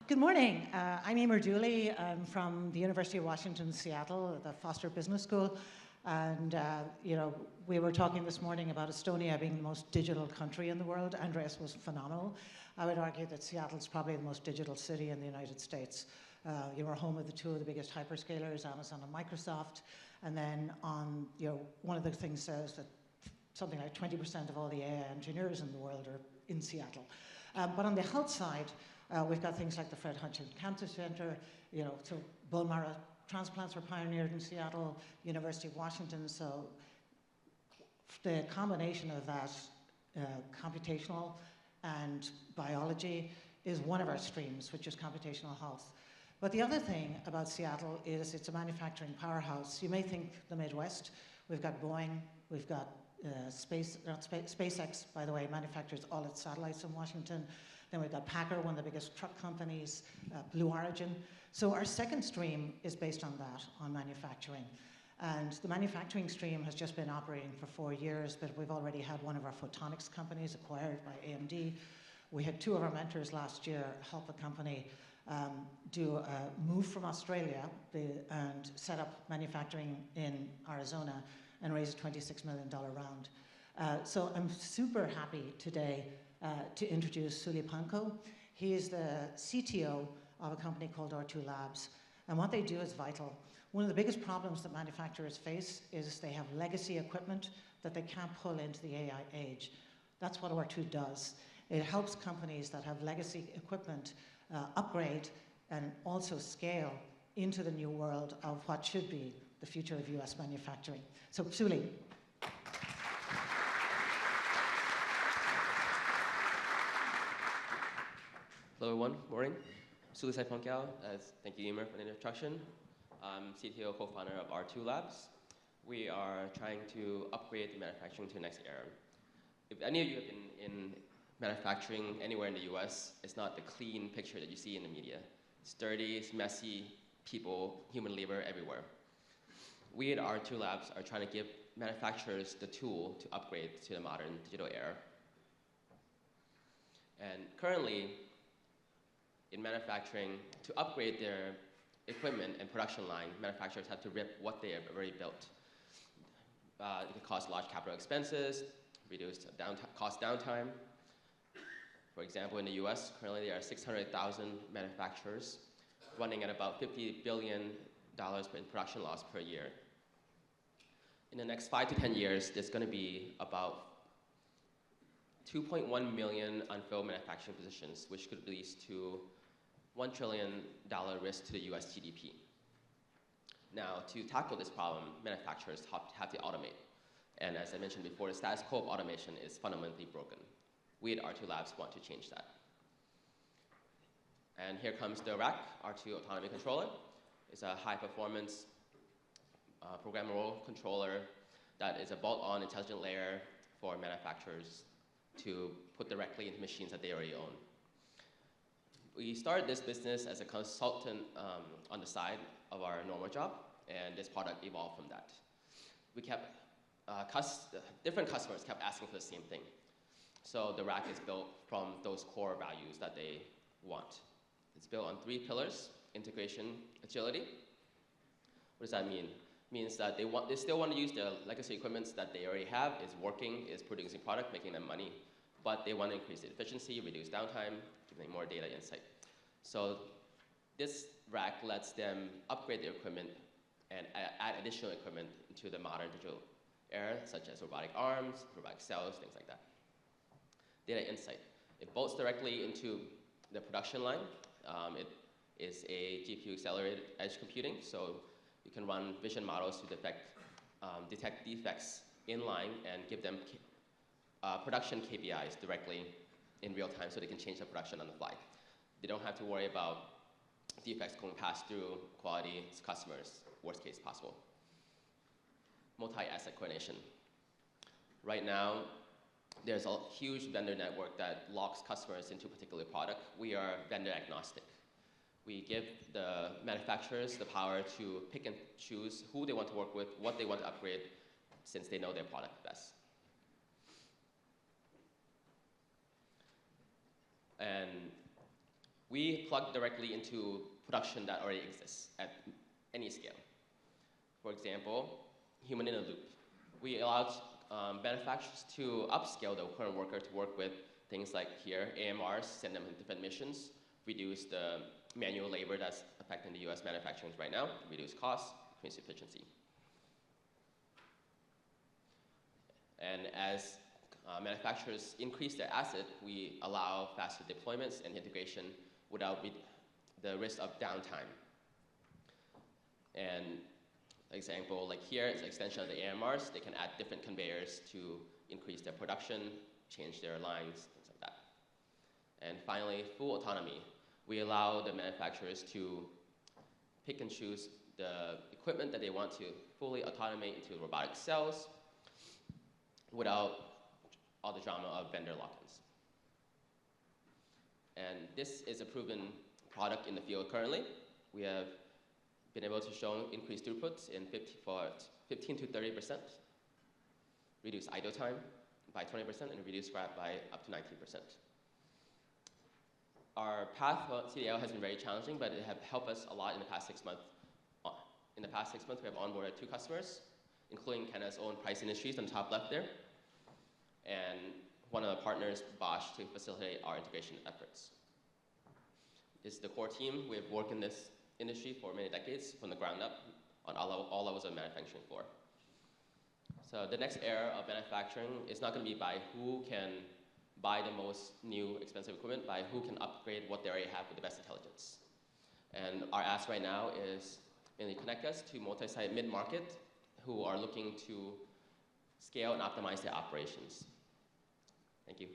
Good morning. I'm Emer Dooley. I'm from the University of Washington, Seattle, the Foster Business School. And, we were talking this morning about Estonia being the most digital country in the world. Andreas was phenomenal. I would argue that Seattle's probably the most digital city in the United States. We're home of the two of the biggest hyperscalers, Amazon and Microsoft. And then one of the things says that something like 20% of all the AI engineers in the world are in Seattle. But on the health side, we've got things like the Fred Hutchinson Cancer Center, so bone marrow transplants were pioneered in Seattle, University of Washington, so the combination of that computational and biology is one of our streams, which is computational health. But the other thing about Seattle is it's a manufacturing powerhouse. You may think the Midwest, we've got Boeing, we've got SpaceX, by the way, manufactures all its satellites in Washington. Then we've got Packer, one of the biggest truck companies, Blue Origin. So our second stream is based on that, on manufacturing. And the manufacturing stream has just been operating for 4 years, but we've already had one of our photonics companies acquired by AMD. We had two of our mentors last year help a company do a move from Australia and set up manufacturing in Arizona and raise a $26 million round. So I'm super happy today to introduce Sully Panko. He is the CTO of a company called R2 Labs, and what they do is vital. One of the biggest problems that manufacturers face is they have legacy equipment that they can't pull into the AI age. That's what R2 does. It helps companies that have legacy equipment upgrade and also scale into the new world of what should be the future of US manufacturing. So, Sully. Hello, everyone. Morning. Sully Panko. Thank you, Emer, for the introduction. I'm CTO, co-founder of R2 Labs. We are trying to upgrade the manufacturing to the next era. If any of you have been in manufacturing anywhere in the US, it's not the clean picture that you see in the media. It's dirty, it's messy, people, human labor everywhere. We at R2 Labs are trying to give manufacturers the tool to upgrade to the modern digital era. And currently, in manufacturing, to upgrade their equipment and production line, manufacturers have to rip what they have already built. It could cause large capital expenses, reduce cost downtime. For example, in the US, currently there are 600,000 manufacturers running at about $50 billion in production loss per year. In the next 5 to 10 years, there's going to be about 2.1 million unfilled manufacturing positions, which could lead to $1 trillion risk to the US GDP. Now, to tackle this problem, manufacturers have to automate. And as I mentioned before, the status quo of automation is fundamentally broken. We at R2 Labs want to change that. And here comes the rack, R2 Autonomy Controller. It's a high-performance programmable controller that is a bolt-on intelligent layer for manufacturers to put directly into machines that they already own. We started this business as a consultant on the side of our normal job, and this product evolved from that. We kept, different customers kept asking for the same thing. So the rack is built from those core values that they want. It's built on 3 pillars: integration, agility. What does that mean? It means that they still want to use their legacy equipment that they already have, is working, is producing product, making them money, but they want to increase the efficiency, reduce downtime, giving more data insight. So this rack lets them upgrade their equipment and add additional equipment into the modern digital era, such as robotic arms, robotic cells, things like that. Data insight. It bolts directly into the production line. It is a GPU accelerated edge computing, so you can run vision models to detect defects in line and give them production KPIs directly in real time so they can change the production on the fly. They don't have to worry about defects going past through quality customers, worst case possible. Multi-asset coordination. Right now, there's a huge vendor network that locks customers into a particular product. We are vendor agnostic. We give the manufacturers the power to pick and choose who they want to work with, what they want to upgrade, since they know their product best. And We plug directly into production that already exists at any scale. For example, human in a loop. We allow manufacturers to upscale the current worker to work with things like here, AMRs, send them on different missions, reduce the manual labor that's affecting the US manufacturing right now, reduce costs, increase efficiency. And as manufacturers increase their asset, we allow faster deployments and integration without the risk of downtime. And example, like here, it's an extension of the AMRs. They can add different conveyors to increase their production, change their lines, things like that. And finally, full autonomy. We allow the manufacturers to pick and choose the equipment that they want to fully automate into robotic cells without all the drama of vendor lock-ins. And this is a proven product in the field currently. We have been able to show increased throughputs in 15 to 30%, reduce idle time by 20%, and reduce scrap by up to 19%. Our path for CDL has been very challenging, but it has helped us a lot in the past 6 months. In the past 6 months, we have onboarded 2 customers, including Canada's own Price Industries on the top left there, and one of the partners, Bosch, to facilitate our integration efforts. This is the core team. We have worked in this industry for many decades from the ground up on all levels of manufacturing floor. So the next era of manufacturing is not going to be by who can buy the most new expensive equipment, by who can upgrade what they already have with the best intelligence. And our ask right now is mainly connect us to multi-site mid-market who are looking to scale and optimize their operations. Thank you.